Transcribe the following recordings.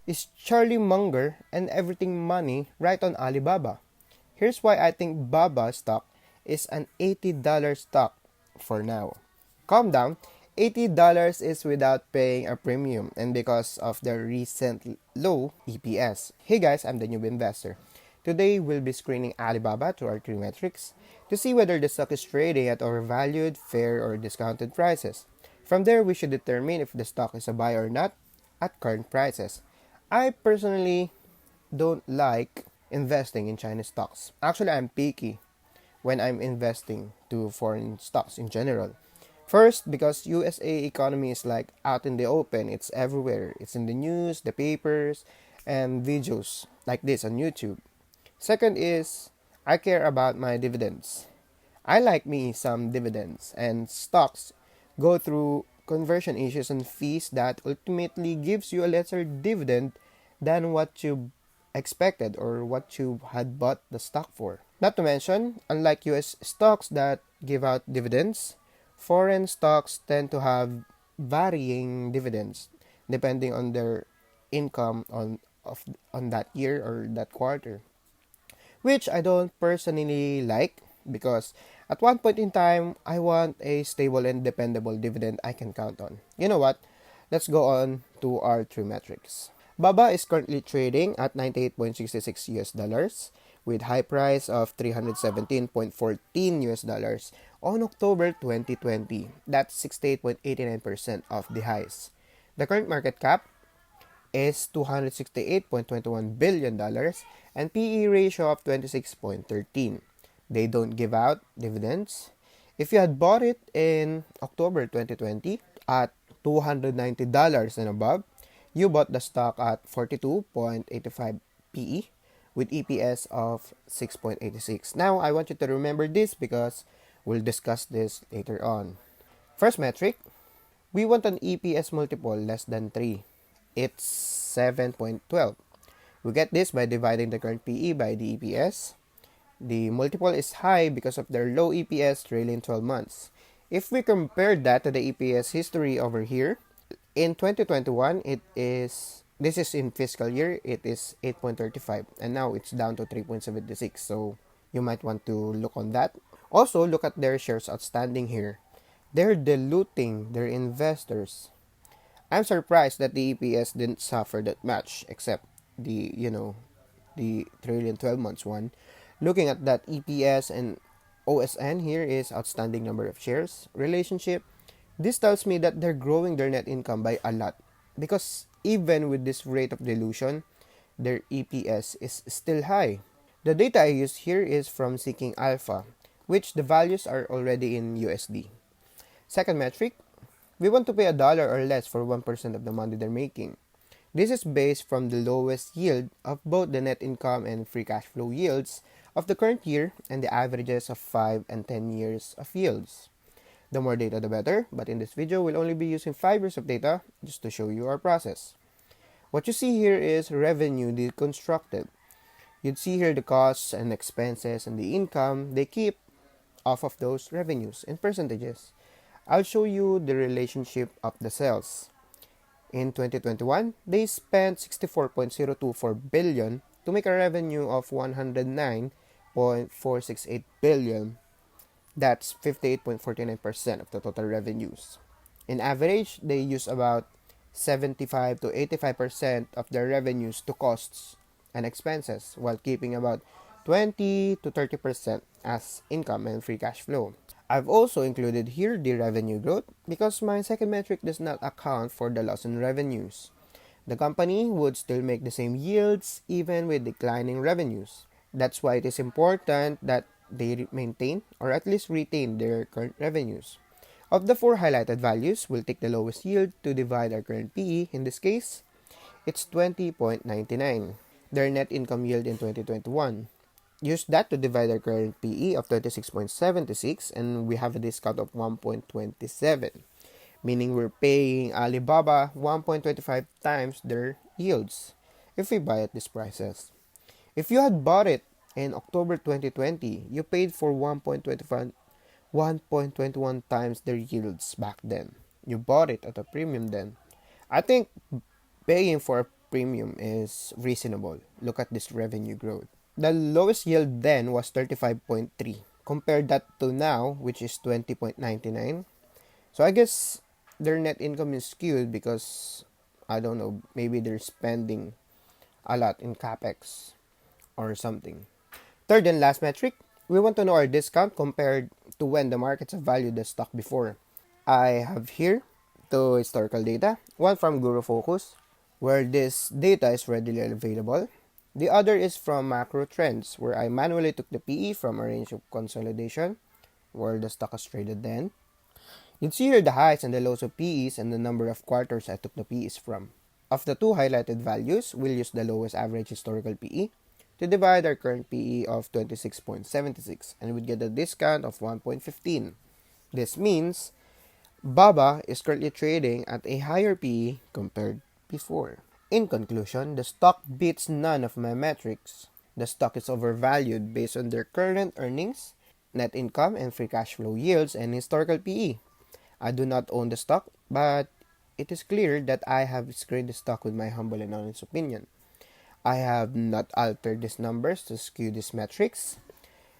is Charlie Munger and everything money right on Alibaba. Here's why I think Baba stock is an $80 stock for now. Calm down. $80 is without paying a premium and because of the recent low EPS. Hey guys, I'm the Newb investor. Today we'll be screening Alibaba to our three metrics to see whether the stock is trading at overvalued, fair, or discounted prices. From there, we should determine if the stock is a buy or not at current prices. I personally don't like investing in Chinese stocks. Actually, I'm picky when I'm investing to foreign stocks in general. First, because USA economy is like out in the open. It's everywhere. It's in the news, the papers, and videos like this on YouTube. Second is I care about my dividends. I like me some dividends and stocks go through conversion issues and fees that ultimately gives you a lesser dividend than what you expected or what you had bought the stock for. Not to mention, unlike US stocks that give out dividends, foreign stocks tend to have varying dividends depending on their income on that year or that quarter, which I don't personally like because at one point in time, I want a stable and dependable dividend I can count on. You know what? Let's go on to our three metrics. Baba is currently trading at 98.66 US dollars with high price of 317.14 US dollars on October 2020. That's 68.89% of the highs. The current market cap is $268.21 billion and PE ratio of 26.13. They don't give out dividends. If you had bought it in October 2020 at $290 and above, you bought the stock at 42.85 PE with EPS of 6.86. Now, I want you to remember this because we'll discuss this later on. First metric, we want an EPS multiple less than 3. It's 7.12. We get this by dividing the current PE by the EPS. The multiple is high because of their low EPS trailing 12 months. If we compare that to the EPS history over here, in 2021, this is in fiscal year, it is 8.35 and now it's down to 3.76. So you might want to look on that. Also, look at their shares outstanding here. They're diluting their investors. I'm surprised that the EPS didn't suffer that much except the trailing 12 months one. Looking at that EPS and OSN here is outstanding number of shares relationship. This tells me that they're growing their net income by a lot because even with this rate of dilution, their EPS is still high. The data I use here is from Seeking Alpha, which the values are already in USD. Second metric, we want to pay $1 or less for 1% of the money they're making. This is based from the lowest yield of both the net income and free cash flow yields of the current year and the averages of 5 and 10 years of yields. The more data, the better, but in this video, we'll only be using 5 years of data just to show you our process. What you see here is revenue deconstructed. You'd see here the costs and expenses and the income they keep off of those revenues in percentages. I'll show you the relationship of the sales. In 2021, they spent 64.024 billion to make a revenue of 109.468 billion. That's 58.49% of the total revenues. In average, they use about 75 to 85% of their revenues to costs and expenses while keeping about 20 to 30% as income and free cash flow. I've also included here the revenue growth because my second metric does not account for the loss in revenues. The company would still make the same yields even with declining revenues. That's why it is important that they maintain or at least retain their current revenues. Of the 4 highlighted values, we'll take the lowest yield to divide our current PE. In this case, it's 20.99. Their net income yield in 2021. Use that to divide our current PE of 36.76 and we have a discount of 1.27, meaning we're paying Alibaba 1.25 times their yields if we buy at these prices. If you had bought it in October 2020, you paid for 1.21 times their yields back then. You bought it at a premium then. I think paying for a premium is reasonable. Look at this revenue growth. The lowest yield then was 35.3. Compare that to now, which is 20.99. So I guess their net income is skewed because, I don't know, maybe they're spending a lot in capex or something. Third and last metric, we want to know our discount compared to when the markets have valued the stock before. I have here two historical data, one from Guru Focus, where this data is readily available. The other is from Macro Trends, where I manually took the PE from a range of consolidation, where the stock was traded then. You'd see here the highs and the lows of PEs and the number of quarters I took the PEs from. Of the two highlighted values, we'll use the lowest average historical PE to divide our current PE of 26.76 and we'd get a discount of 1.15. This means Baba is currently trading at a higher PE compared before. In conclusion, the stock beats none of my metrics. The stock is overvalued based on their current earnings, net income and free cash flow yields, and historical PE. I do not own the stock, but it is clear that I have screened the stock with my humble and honest opinion. I have not altered these numbers to skew these metrics.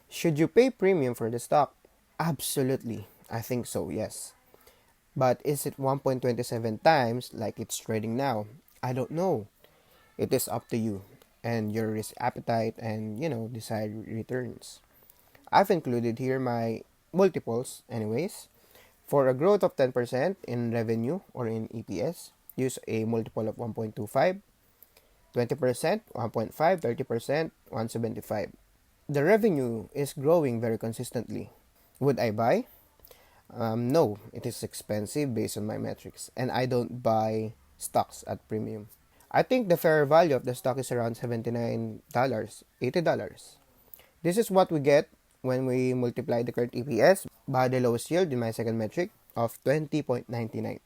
Should you pay premium for the stock? Absolutely. I think so, yes. But is it 1.27 times like it's trading now? I don't know. It is up to you and your risk appetite and, desired returns. I've included here my multiples anyways. For a growth of 10% in revenue or in EPS, use a multiple of 1.25, 20%, 1.5, 30%, 175. The revenue is growing very consistently. Would I buy? No, it is expensive based on my metrics, and I don't buy stocks at premium. I think the fair value of the stock is around $79, $80. This is what we get when we multiply the current EPS by the lowest yield in my second metric of 20.99.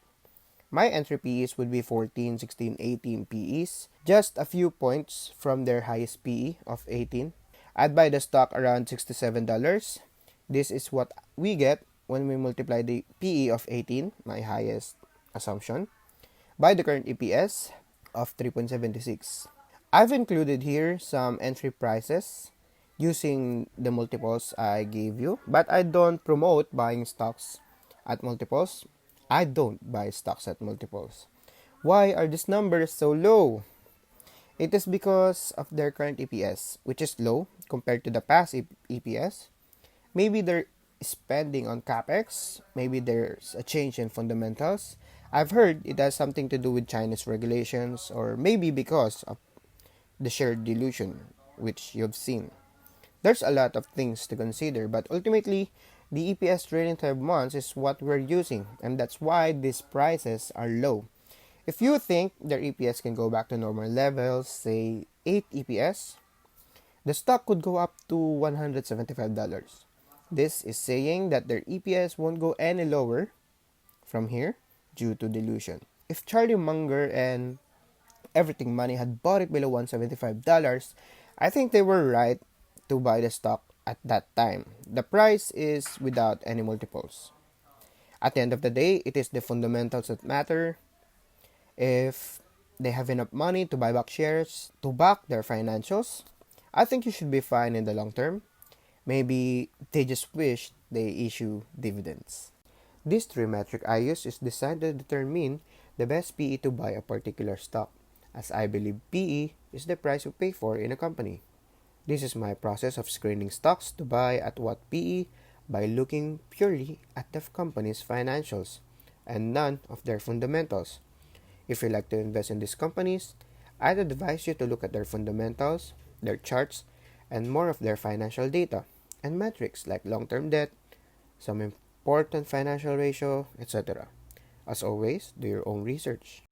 My entry PEs would be 14, 16, 18 PEs, just a few points from their highest PE of 18. I'd buy the stock around $67. This is what we get when we multiply the PE of 18, my highest assumption, by the current EPS of 3.76. I've included here some entry prices using the multiples I gave you, but I don't promote buying stocks at multiples. I don't buy stocks at multiples. Why are these numbers so low? It is because of their current EPS, which is low compared to the past EPS. Maybe they're spending on capex, maybe there's a change in fundamentals. I've heard it has something to do with Chinese regulations, or maybe because of the share dilution, which you've seen. There's a lot of things to consider, but ultimately, the EPS trailing 12 months is what we're using, and that's why these prices are low. If you think their EPS can go back to normal levels, say 8 EPS, the stock could go up to $175. This is saying that their EPS won't go any lower from here due to dilution. If Charlie Munger and Everything Money had bought it below $175, I think they were right to buy the stock at that time. The price is without any multiples. At the end of the day, it is the fundamentals that matter. If they have enough money to buy back shares, to back their financials, I think you should be fine in the long term. Maybe they just wish they issue dividends. This three metric I use is designed to determine the best PE to buy a particular stock, as I believe PE is the price we pay for in a company. This is my process of screening stocks to buy at what PE by looking purely at the company's financials and none of their fundamentals. If you like to invest in these companies, I'd advise you to look at their fundamentals, their charts, and more of their financial data and metrics like long-term debt, some important financial ratio, etc. As always, do your own research.